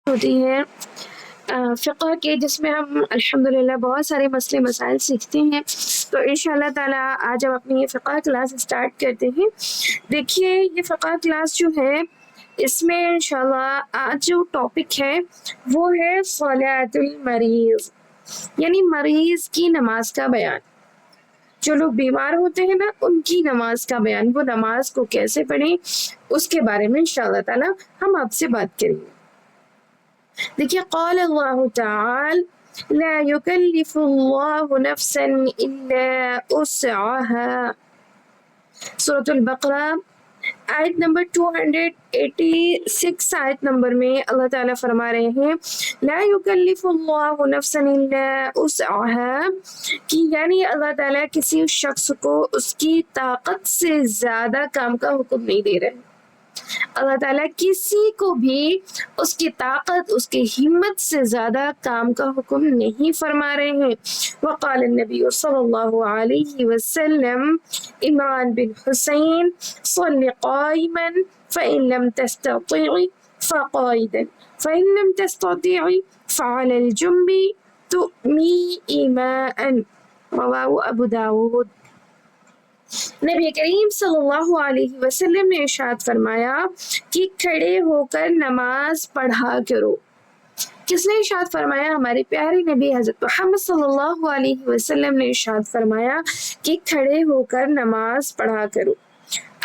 ہوتی ہیں فقہ کے، جس میں ہم الحمدللہ بہت سارے مسئلے مسائل سیکھتے ہیں. تو انشاءاللہ تعالیٰ آج ہم اپنی یہ فقہ کلاس اسٹارٹ کرتے ہیں. دیکھیے یہ فقہ کلاس جو ہے اس میں انشاءاللہ آج جو ٹاپک ہے وہ ہے صلاۃ المریض، یعنی مریض کی نماز کا بیان. جو لوگ بیمار ہوتے ہیں نا ان کی نماز کا بیان، وہ نماز کو کیسے پڑھیں اس کے بارے میں انشاءاللہ تعالیٰ ہم آپ سے بات کریں گے. دیکھیے قال اللہ تعالی لا يكلف الله نفسا الا وسعها، سورۃ البقرہ آیت نمبر 286 آیت نمبر میں اللہ تعالیٰ فرما رہے ہیں لا يكلف الله نفسا الا وسعها، کہ یعنی اللہ تعالیٰ کسی شخص کو اس کی طاقت سے زیادہ کام کا حکم نہیں دے رہے. اللہ تعالیٰ کسی کو بھی اس کی طاقت، اس کی ہمت سے زیادہ کام کا حکم نہیں فرما رہے ہیں. وقال النبی صلی اللہ علیہ وسلم عمران بن حسین صل قائما فإن لم تستطيعي فقائدا فإن لم تستطيعي فعلى الجنب تؤمي إيماء، رواہ ابو داود. نبی کریم صلی اللہ علیہ وسلم نے ارشاد فرمایا کہ کھڑے ہو کر نماز پڑھا کرو. کس نے ارشاد فرمایا؟ ہمارے پیارے نبی حضرت محمد صلی اللہ علیہ وسلم نے ارشاد فرمایا کہ کھڑے ہو کر نماز پڑھا کرو.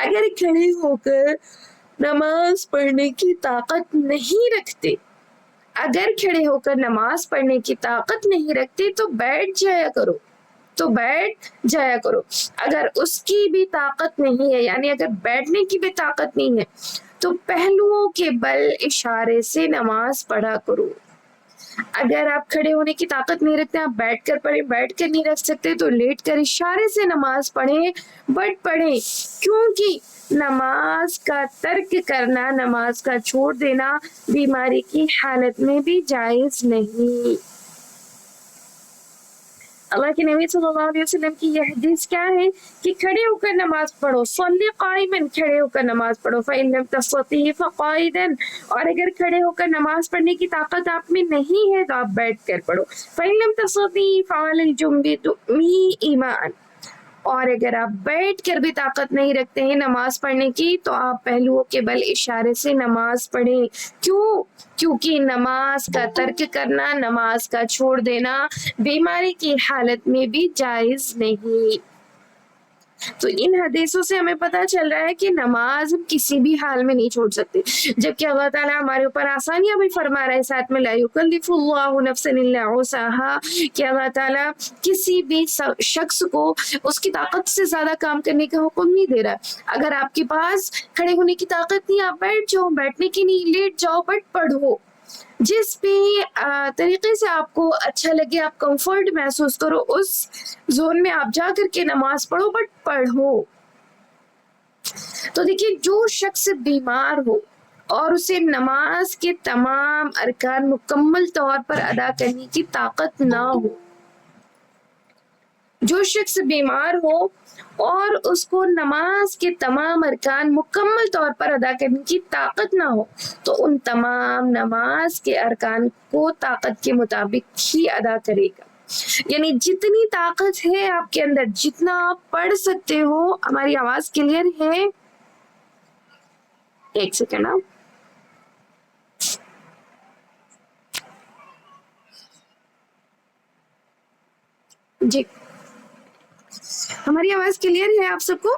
اگر کھڑے ہو کر نماز پڑھنے کی طاقت نہیں رکھتے، اگر کھڑے ہو کر نماز پڑھنے کی طاقت نہیں رکھتے تو بیٹھ جایا کرو، تو بیٹھ جایا کرو. اگر اس کی بھی طاقت نہیں ہے، یعنی اگر بیٹھنے کی بھی طاقت نہیں ہے تو پہلوؤں کے بل اشارے سے نماز پڑھا کرو. اگر آپ کھڑے ہونے کی طاقت نہیں رکھتے، آپ بیٹھ کر پڑھیں، بیٹھ کر نہیں رکھ سکتے تو لیٹ کر اشارے سے نماز پڑھیں، بٹ پڑھیں. کیونکہ نماز کا ترک کرنا، نماز کا چھوڑ دینا بیماری کی حالت میں بھی جائز نہیں. اللہ کے نبی صلی اللہ علیہ وسلم کی یہ حدیث کیا ہے کہ کھڑے ہو کر نماز پڑھو، صلی قائما، کھڑے ہو کر نماز پڑھو، فإن لم تستطیعوا فقاعدا، اور اگر کھڑے ہو کر نماز پڑھنے کی طاقت آپ میں نہیں ہے تو آپ بیٹھ کر پڑھو، فإن لم تستطیعوا فعلى الجنب تؤمي إيماء، اور اگر آپ بیٹھ کر بھی طاقت نہیں رکھتے ہیں نماز پڑھنے کی تو آپ پہلوؤں کے بل اشارے سے نماز پڑھیں. کیوں؟ کیونکہ نماز کا ترک کرنا، نماز کا چھوڑ دینا بیماری کی حالت میں بھی جائز نہیں. تو ان حدیثوں سے ہمیں پتہ چل رہا ہے کہ نماز ہم کسی بھی حال میں نہیں چھوڑ سکتے، جبکہ اللہ تعالیٰ ہمارے اوپر آسانیاں بھی فرما رہے ہیں. ساتھ میں لا یکلف اللہ نفسا الا وسعها، کہ اللہ تعالیٰ کسی بھی شخص کو اس کی طاقت سے زیادہ کام کرنے کا حکم نہیں دے رہا. اگر آپ کے پاس کھڑے ہونے کی طاقت نہیں، آپ بیٹھ جاؤ، بیٹھنے کی نہیں لیٹ جاؤ، بٹ پڑھو. جس بھی طریقے سے آپ کو اچھا لگے، آپ کمفرٹ محسوس کرو، اس زون میں آپ جا کر کے نماز پڑھو، بٹ پڑھو. تو دیکھیے جو شخص بیمار ہو اور اسے نماز کے تمام ارکان مکمل طور پر ادا کرنے کی طاقت نہ ہو، جو شخص بیمار ہو اور اس کو نماز کے تمام ارکان مکمل طور پر ادا کرنے کی طاقت نہ ہو تو ان تمام نماز کے ارکان کو طاقت کے مطابق ہی ادا کرے گا. یعنی جتنی طاقت ہے آپ کے اندر، جتنا آپ پڑھ سکتے ہو. ہماری آواز کلیئر ہے؟ ایک سیکنڈ آپ. جی ہماری آواز کلیئر ہے آپ سب کو؟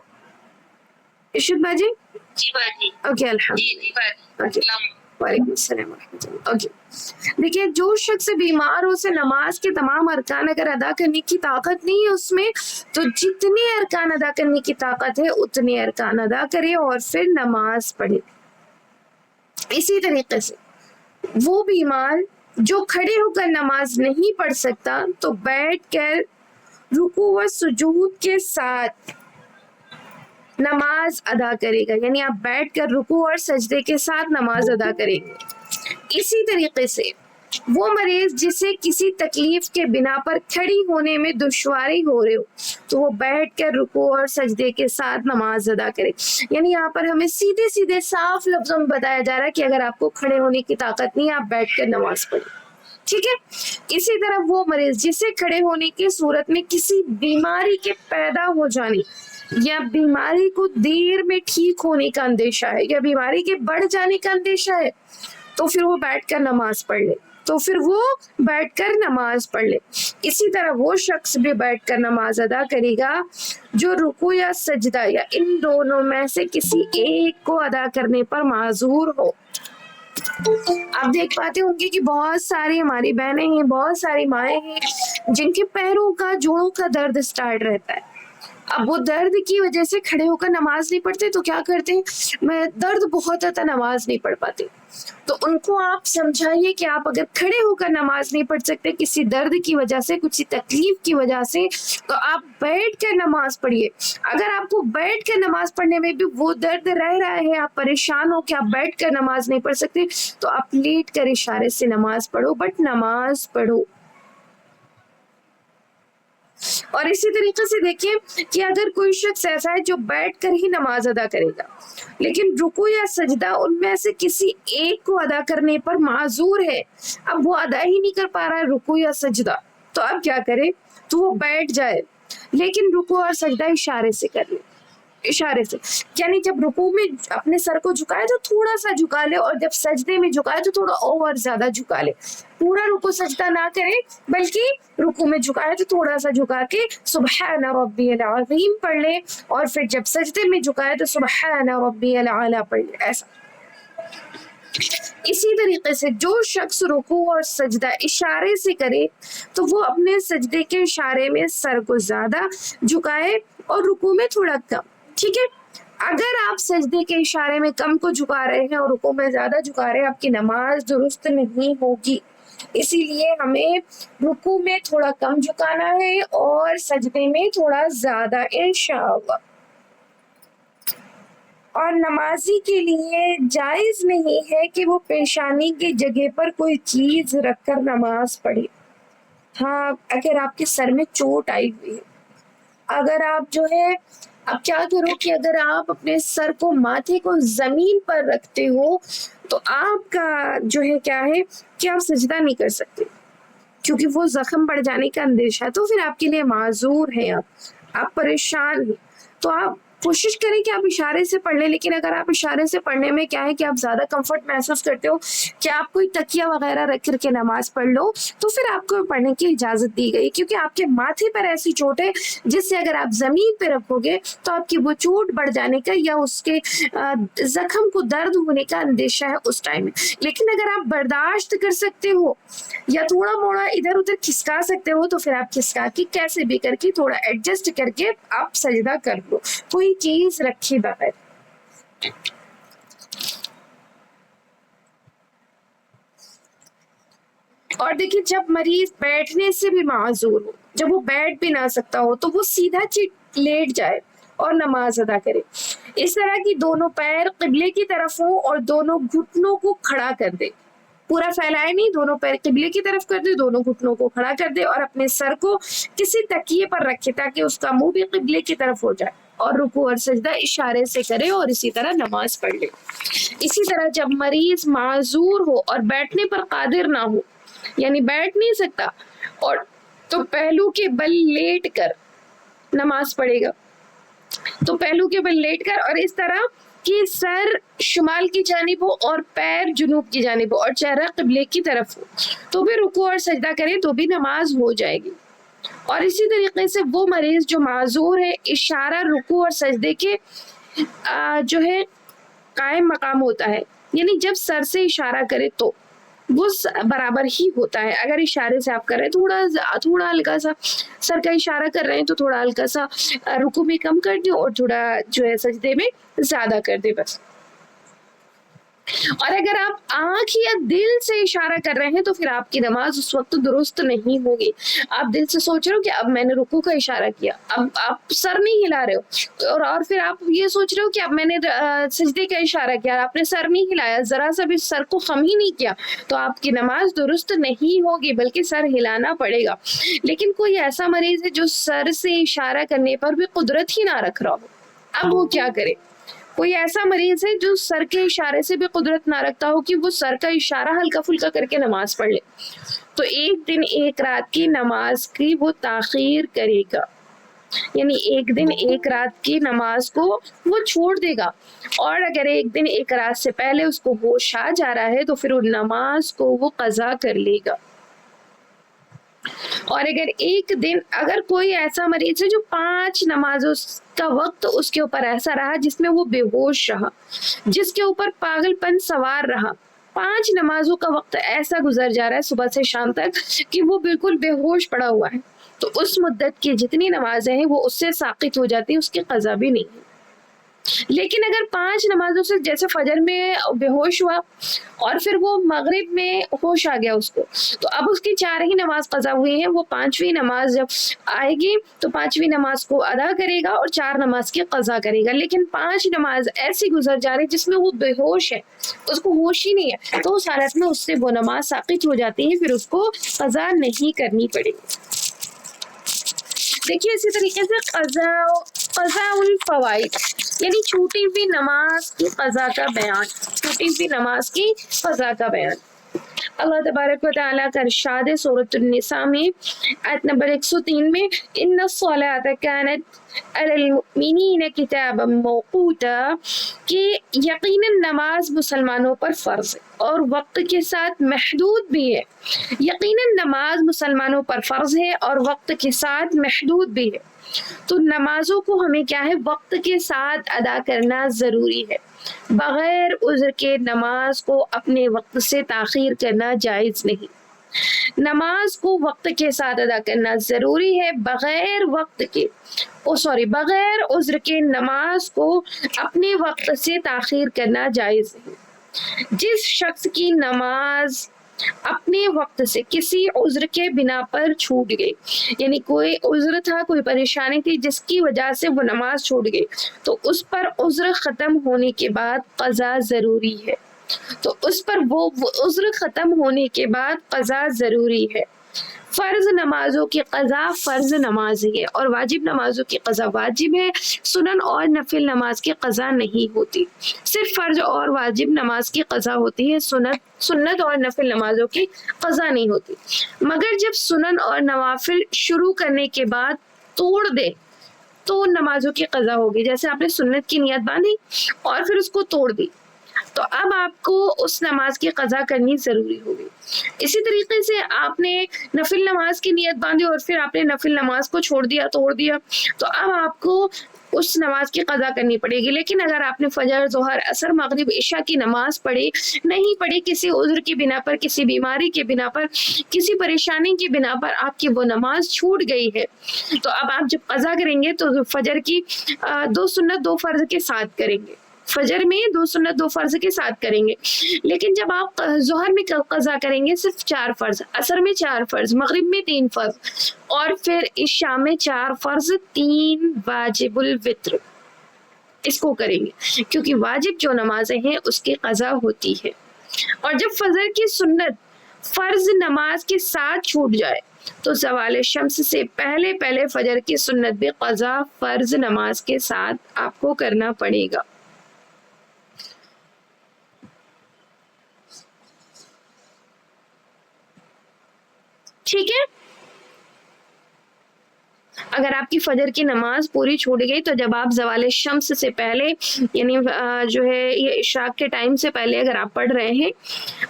ارشد باجی؟ جی باجی. اوکے الحمدللہ. وعلیکم السلام ورحمۃ اللہ. اوکے دیکھیے جو شخص بیمار ہو، اسے نماز کے تمام ارکان اگر ادا کرنے کی طاقت نہیں ہے اس میں، تو جتنے ارکان ادا کرنے کی طاقت ہے اتنے ارکان ادا کرے اور پھر نماز پڑھے. اسی طریقے سے وہ بیمار جو کھڑے ہو کر نماز نہیں پڑھ سکتا تو بیٹھ کر رکوع و سجود کے ساتھ نماز ادا کرے گا. یعنی آپ بیٹھ کر رکوع اور سجدے کے ساتھ نماز ادا کریں گے. اسی طریقے سے وہ مریض جسے کسی تکلیف کے بنا پر کھڑی ہونے میں دشواری ہو رہی ہو تو وہ بیٹھ کر رکوع اور سجدے کے ساتھ نماز ادا کرے. یعنی یہاں پر ہمیں سیدھے سیدھے صاف لفظوں میں بتایا جا رہا ہے کہ اگر آپ کو کھڑے ہونے کی طاقت نہیں آپ بیٹھ کر نماز پڑھیں. ٹھیک ہے. اسی طرح وہ مریض جسے کھڑے ہونے کی صورت میں کسی بیماری کے پیدا ہو جانے یا بیماری کو دیر میں ٹھیک ہونے کا اندیشہ ہے یا بیماری کے بڑھ جانے کا اندیشہ ہے تو پھر وہ بیٹھ کر نماز پڑھ لے. اسی طرح وہ شخص بھی بیٹھ کر نماز ادا کرے گا جو رکوع یا سجدہ یا ان دونوں میں سے کسی ایک کو ادا کرنے پر معذور ہو. آپ دیکھ پاتے ہوں گے کہ بہت ساری ہماری بہنیں ہیں, بہت ساری مائیں ہیں جن کے پیروں کا جوڑوں کا درد سٹارٹ رہتا ہے. اب وہ درد کی وجہ سے کھڑے ہو کر نماز نہیں پڑھتے تو کیا کرتے ہیں, میں درد بہت ہوتا نماز نہیں پڑھ پاتے. تو ان کو آپ سمجھائیے کہ آپ اگر کھڑے ہو کر نماز نہیں پڑھ سکتے کسی درد کی وجہ سے, کسی تکلیف کی وجہ سے, تو آپ بیٹھ کر نماز پڑھیے. اگر آپ کو بیٹھ کر نماز پڑھنے میں بھی وہ درد رہ رہا ہے, آپ پریشان ہو کہ آپ بیٹھ کر نماز نہیں پڑھ سکتے, تو آپ لیٹ کر اشارے سے نماز پڑھو, بٹ نماز پڑھو. اور اسی طریقے سے دیکھیے کہ اگر کوئی شخص ایسا ہے جو بیٹھ کر ہی نماز ادا کرے گا لیکن رکوع یا سجدہ ان میں سے کسی ایک کو ادا کرنے پر معذور ہے, اب وہ ادا ہی نہیں کر پا رہا ہے رکوع یا سجدہ, تو اب کیا کرے, تو وہ بیٹھ جائے لیکن رکوع اور سجدہ اشارے سے کر لے. اشارے سے یعنی جب رکوع میں اپنے سر کو جھکائے تو تھوڑا سا جھکا لے, اور جب سجدے میں جھکائے تو تھوڑا اور زیادہ جھکا لے. پورا رکوع سجدہ نہ کرے بلکہ رکوع میں جھکائے تو تھوڑا سا جھکا کے سبحان ربی العظیم پڑھ لے, اور پھر جب سجدے میں جھکائے تو سبحان ربی الاعلی پڑھ لے. ایسا اسی طریقے سے جو شخص رکوع اور سجدہ اشارے سے کرے تو وہ اپنے سجدے کے اشارے میں سر کو زیادہ جھکائے اور رکوع میں تھوڑا کم. ٹھیک ہے. اگر آپ سجدے کے اشارے میں کم کو جھکا رہے ہیں اور رکوع میں زیادہ جھکا رہے ہیں آپ کی نماز درست نہیں ہوگی. اسی لیے ہمیں رکوع میں تھوڑا کم جھکانا ہے اور سجدے میں تھوڑا زیادہ انشاءاللہ. اور نمازی کے لیے جائز نہیں ہے کہ وہ پیشانی کی جگہ پر کوئی چیز رکھ کر نماز پڑھے. ہاں اگر آپ کے سر میں چوٹ آئی ہوئی ہے, اگر آپ جو ہے اب کیا کرو کہ اگر آپ اپنے سر کو ماتھے کو زمین پر رکھتے ہو تو آپ کا جو ہے کیا ہے کہ آپ سجدہ نہیں کر سکتے کیونکہ وہ زخم پڑ جانے کا اندیشہ ہے, تو پھر آپ کے لیے معذور ہیں, آپ پریشان ہیں. تو آپ کوشش کریں کہ آپ اشارے سے پڑھ لیں, لیکن اگر آپ اشارے سے پڑھنے میں کیا ہے کہ آپ زیادہ کمفرٹ محسوس کرتے ہو کہ آپ کوئی تکیہ وغیرہ رکھ کر کے نماز پڑھ لو تو پھر آپ کو پڑھنے کی اجازت دی گئی, کیونکہ آپ کے ماتھے پر ایسی چوٹ ہے جس سے اگر آپ زمین پہ رکھو گے تو آپ کی وہ چوٹ بڑھ جانے کا یا اس کے زخم کو درد ہونے کا اندیشہ ہے اس ٹائم میں. لیکن اگر آپ برداشت کر سکتے ہو یا تھوڑا موڑا ادھر ادھر کھسکا سکتے ہو تو پھر آپ کھسکا کے کیسے بھی کر کے تھوڑا ایڈجسٹ کر کے آپ سجدہ کر لو, کوئی چیز رکھی بغیر. اور دیکھیے جب مریض بیٹھنے سے بھی معذور ہو, جب وہ بیٹھ بھی نہ سکتا ہو تو وہ سیدھا لیٹ جائے اور نماز ادا کرے. اس طرح کی دونوں پیر قبلے کی طرف ہو اور دونوں گھٹنوں کو کھڑا کر دے, پورا پھیلائے نہیں, دونوں پیر قبلے کی طرف کر دے, دونوں گھٹنوں کو کھڑا کر دے اور اپنے سر کو کسی تکیے پر رکھے تاکہ اس کا منہ بھی قبلے کی طرف ہو جائے, اور رکوع اور سجدہ اشارے سے کرے اور اسی طرح نماز پڑھ لے. اسی طرح جب مریض معذور ہو اور بیٹھنے پر قادر نہ ہو, یعنی بیٹھ نہیں سکتا, اور تو پہلو کے بل لیٹ کر نماز پڑھے گا, تو پہلو کے بل لیٹ کر اور اس طرح کہ سر شمال کی جانب ہو اور پیر جنوب کی جانب ہو اور چہرہ قبلے کی طرف ہو, تو بھی رکوع اور سجدہ کرے تو بھی نماز ہو جائے گی. اور اسی طریقے سے وہ مریض جو معذور ہے اشارہ رکوع اور سجدے کے جو ہے قائم مقام ہوتا ہے, یعنی جب سر سے اشارہ کرے تو وہ برابر ہی ہوتا ہے. اگر اشارے سے آپ کر رہے ہیں تھوڑا ہلکا سا سر کا اشارہ کر رہے ہیں تو تھوڑا ہلکا سا رکوع میں کم کر دیں اور تھوڑا جو ہے سجدے میں زیادہ کر دیں بس. اور اگر آپ آنکھ یا دل سے اشارہ کر رہے ہیں تو پھر آپ کی نماز اس وقت درست نہیں ہوگی. آپ دل سے سوچ رہے ہو کہ اب میں نے رکوع کا اشارہ کیا، اب آپ سر نہیں ہلا رہے ہو، اور پھر آپ یہ سوچ رہے ہو کہ اب میں نے سجدے کا اشارہ کیا، آپ نے سر نہیں ہلایا، ذرا سا بھی سر کو خم ہی نہیں کیا، تو آپ کی نماز درست نہیں ہوگی بلکہ سر ہلانا پڑے گا. لیکن کوئی ایسا مریض ہے جو سر سے اشارہ کرنے پر بھی قدرت ہی نہ رکھ رہا ہو، اب وہ کیا کرے؟ کوئی ایسا مریض ہے جو سر کے اشارے سے بھی قدرت نہ رکھتا ہو کہ وہ سر کا اشارہ ہلکا پھلکا کر کے نماز پڑھ لے، تو ایک دن ایک رات کی نماز کی وہ تاخیر کرے گا، یعنی ایک دن ایک رات کی نماز کو وہ چھوڑ دے گا. اور اگر ایک دن ایک رات سے پہلے اس کو ہوش آ جا رہا ہے تو پھر ان نماز کو وہ قضا کر لے گا. اور اگر کوئی ایسا مریض ہے جو 5 نمازوں کا وقت اس کے اوپر ایسا رہا جس میں وہ بے ہوش رہا، جس کے اوپر پاگل پن سوار رہا، 5 نمازوں کا وقت ایسا گزر جا رہا ہے صبح سے شام تک کہ وہ بالکل بے ہوش پڑا ہوا ہے، تو اس مدت کی جتنی نمازیں ہیں وہ اس سے ساقط ہو جاتی ہیں، اس کی قضا بھی نہیں ہے. لیکن اگر 5 نمازوں سے جیسے فجر میں بے ہوش ہوا اور پھر وہ مغرب میں ہوش آ گیا اس کو، تو اب اس کی 4 ہی نماز قضا ہوئی ہیں، وہ 5ویں نماز جب آئے گی تو 5ویں نماز کو ادا کرے گا اور 4 نماز کی قضا کرے گا. لیکن 5 نماز ایسی گزر جا رہی جس میں وہ بے ہوش ہے، اس کو ہوش ہی نہیں ہے، تو اس حالت میں اس سے وہ نماز ساقط ہو جاتی ہے، پھر اس کو قضا نہیں کرنی پڑے گی. دیکھیے اسی طریقے سے قضاء الفوائد یعنی چھوٹی ہوئی نماز کی قضا کا بیان، چھوٹی ہوئی نماز کی قضا کا بیان. اللہ تبارک و تعالیٰ کا ارشاد ہے سورۃ النساء میں آیت نمبر 103 میں، ان الصلاۃ کانت علی المؤمنین کتابا موقوتا، کہ یقیناً نماز مسلمانوں پر فرض ہے اور وقت کے ساتھ محدود بھی ہے. یقیناً نماز مسلمانوں پر فرض ہے اور وقت کے ساتھ محدود بھی ہے. تو نمازوں کو ہمیں کیا ہے، وقت کے ساتھ ادا کرنا ضروری ہے. بغیر عذر کے نماز کو اپنے وقت سے تاخیر کرنا جائز نہیں. نماز کو وقت کے ساتھ ادا کرنا ضروری ہے، بغیر عذر کے نماز کو اپنے وقت سے تاخیر کرنا جائز نہیں. جس شخص کی نماز اپنے وقت سے کسی عذر کے بنا پر چھوٹ گئی، یعنی کوئی عذر تھا، کوئی پریشانی تھی جس کی وجہ سے وہ نماز چھوٹ گئی، تو اس پر عذر ختم ہونے کے بعد قضا ضروری ہے. تو اس پر وہ عذر ختم ہونے کے بعد قضا ضروری ہے. فرض نمازوں کی قضا فرض نماز ہے اور واجب نمازوں کی قضا واجب ہے. سنن اور نفل نماز کی قضا نہیں ہوتی، صرف فرض اور واجب نماز کی قضا ہوتی ہے، سنت اور نفل نمازوں کی قضا نہیں ہوتی. مگر جب سنن اور نوافل شروع کرنے کے بعد توڑ دے تو نمازوں کی قضا ہوگی. جیسے آپ نے سنت کی نیت باندھی اور پھر اس کو توڑ دی، تو اب آپ کو اس نماز کی قضا کرنی ضروری ہوگی. اسی طریقے سے آپ نے نفل نماز کی نیت باندھی اور پھر آپ نے نفل نماز کو چھوڑ دیا، توڑ دیا، تو اب آپ کو اس نماز کی قضا کرنی پڑے گی. لیکن اگر آپ نے فجر، ظہر، عصر، مغرب، عشاء کی نماز نہیں پڑھی، کسی عذر کی بنا پر، کسی بیماری کی بنا پر، کسی پریشانی کی بنا پر آپ کی وہ نماز چھوٹ گئی ہے، تو اب آپ جب قضا کریں گے تو فجر کی 2 سنت 2 فرض کے ساتھ کریں گے. فجر میں 2 سنت 2 فرض کے ساتھ کریں گے. لیکن جب آپ ظہر میں قضا کریں گے صرف 4 فرض، عصر میں 4 فرض، مغرب میں 3 فرض اور پھر عشاء میں 4 فرض، 3 واجب الوتر، اس کو کریں گے کیونکہ واجب جو نمازیں ہیں اس کی قضا ہوتی ہے. اور جب فجر کی سنت فرض نماز کے ساتھ چھوٹ جائے تو زوال شمس سے پہلے فجر کی سنت بھی قضا فرض نماز کے ساتھ آپ کو کرنا پڑے گا. ٹھیک ہے. اگر آپ کی فجر کی نماز پوری چھوٹ گئی تو جب آپ زوال شمس سے پہلے، یعنی جو ہے یہ اشراق کے ٹائم سے پہلے اگر آپ پڑھ رہے ہیں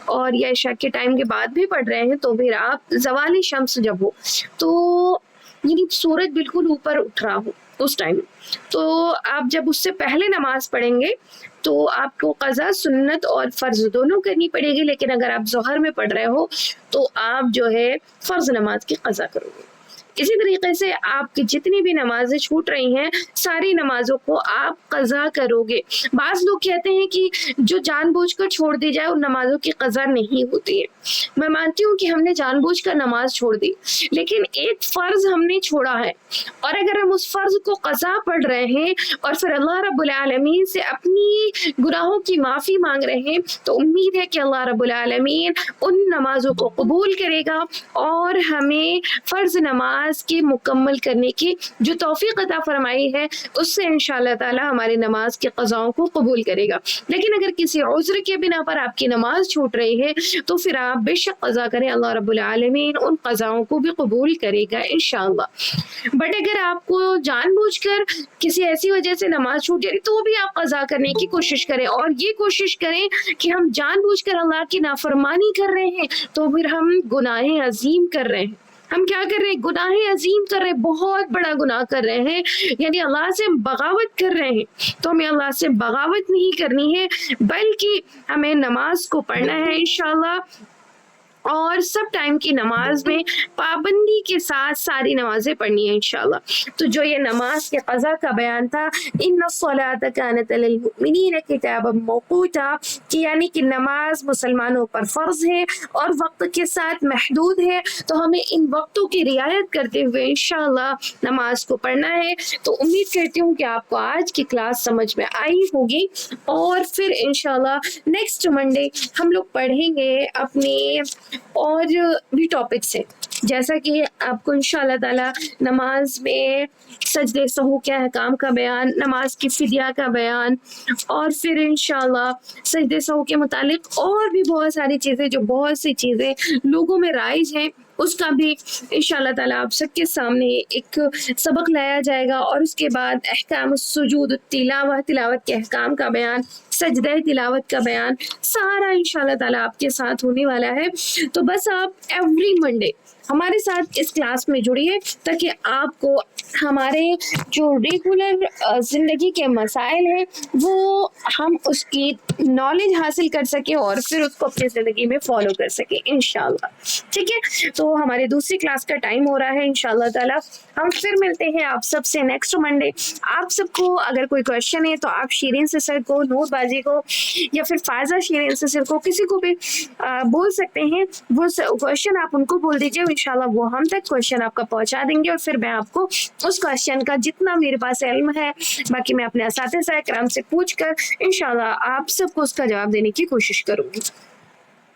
اور یا عشاء کے ٹائم کے بعد بھی پڑھ رہے ہیں، تو پھر آپ زوال شمس جب ہو تو یعنی سورج بالکل اوپر اٹھ رہا ہو اس ٹائم، تو آپ جب اس سے پہلے نماز پڑھیں گے تو آپ کو قضا سنت اور فرض دونوں کرنی پڑے گی. لیکن اگر آپ ظہر میں پڑھ رہے ہو تو آپ جو ہے فرض نماز کی قضا کرو گے. اسی طریقے سے آپ کی جتنی بھی نمازیں چھوٹ رہی ہیں ساری نمازوں کو آپ قضا کرو گے. بعض لوگ کہتے ہیں کہ جو جان بوجھ کر چھوڑ دی جائے ان نمازوں کی قضا نہیں ہوتی ہے. میں مانتی ہوں کہ ہم نے جان بوجھ کر نماز چھوڑ دی، لیکن ایک فرض ہم نے چھوڑا ہے، اور اگر ہم اس فرض کو قضا پڑھ رہے ہیں اور پھر اللہ رب العالمین سے اپنی گناہوں کی معافی مانگ رہے ہیں تو امید ہے کہ اللہ رب العالمین ان نمازوں کو قبول کرے گا اور ہمیں فرض نماز کے مکمل کرنے کی جو توفیق عطا فرمائی ہے اس سے انشاءاللہ تعالی ہماری نماز کی قضاؤں کو قبول کرے گا. لیکن اگر کسی عذر کے بنا پر آپ کی نماز چھوٹ رہی ہے تو پھر آپ بے شک قضا کریں، اللہ رب العالمین ان قضاؤں کو بھی قبول کرے گا انشاءاللہ. بٹ اگر آپ کو جان بوجھ کر کسی ایسی وجہ سے نماز چھوٹ جائے تو بھی آپ قضا کرنے کی کوشش کریں، اور یہ کوشش کریں کہ ہم جان بوجھ کر اللہ کی نافرمانی کر رہے ہیں تو پھر ہم گناہ عظیم کر رہے ہیں. ہم کیا کر رہے ہیں؟ گناہ عظیم کر رہے ہیں، بہت بڑا گناہ کر رہے ہیں، یعنی اللہ سے بغاوت کر رہے ہیں. تو ہمیں اللہ سے بغاوت نہیں کرنی ہے بلکہ ہمیں نماز کو پڑھنا ہے انشاءاللہ، اور سب ٹائم کی نماز میں پابندی کے ساتھ ساری نمازیں پڑھنی ہیں انشاءاللہ. تو جو یہ نماز کے قضا کا بیان تھا، ان الصلاۃ کانت علی المؤمنین کتابا موقوتا، کہ یعنی کہ نماز مسلمانوں پر فرض ہے اور وقت کے ساتھ محدود ہے، تو ہمیں ان وقتوں کی رعایت کرتے ہوئے انشاءاللہ نماز کو پڑھنا ہے. تو امید کرتی ہوں کہ آپ کو آج کی کلاس سمجھ میں آئی ہوگی، اور پھر انشاءاللہ نیکسٹ منڈے ہم لوگ پڑھیں گے اپنے اور بھی ٹاپک سے، جیسا کہ آپ کو انشاءاللہ تعالی نماز میں سجدے سہو کے احکام کا بیان، نماز کی فدیہ کا بیان، اور پھر انشاءاللہ سجدے سہو کے متعلق اور بھی بہت ساری چیزیں، جو بہت سی چیزیں لوگوں میں رائج ہیں، اس کا بھی انشاءاللہ تعالیٰ آپ سب کے سامنے ایک سبق لایا جائے گا. اور اس کے بعد احکام السجود تلاوت کے احکام کا بیان، سجدہ تلاوت کا بیان، سارا انشاءاللہ تعالیٰ آپ کے ساتھ ہونے والا ہے. تو بس آپ ایوری منڈے ہمارے ساتھ اس کلاس میں جڑیے تاکہ آپ کو ہمارے جو ریگولر زندگی کے مسائل ہیں وہ ہم اس کی نالج حاصل کر سکیں اور پھر اس کو اپنی زندگی میں فالو کر سکیں انشاءاللہ. ٹھیک ہے، تو ہماری دوسری کلاس کا ٹائم ہو رہا ہے انشاءاللہ تعالیٰ. ہم پھر ملتے ہیں آپ سب سے نیکسٹ منڈے. آپ سب کو اگر کوئی کوشچن ہے تو آپ شیرین سسر کو، نور بازی کو، یا پھر فائزہ شیرین سسر کو، کسی کو بھی بول سکتے ہیں. وہ کوشچن آپ ان کو بول دیجیے، انشاءاللہ وہ ہم تک کوشچن آپ کا پہنچا دیں گے، اور پھر میں آپ کو اس کوشچن کا جتنا میرے پاس علم ہے باقی میں اپنے اساتذہ کرام سے پوچھ کر انشاءاللہ آپ سب کو اس کا جواب دینے کی کوشش کروں گی.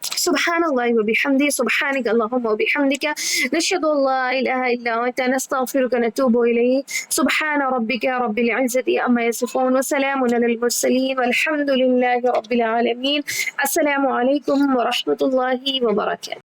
سبحان اللہ وبحمدہ، سبحانک اللہم وبحمدک، نشہد ان لا الہ الا انت، نستغفرک ونتوب الیک. سبحان ربک رب العزۃ عما یصفون وسلام علی المرسلین والحمد للہ رب العالمین. السلام علیکم ورحمۃ اللہ وبرکاتہ.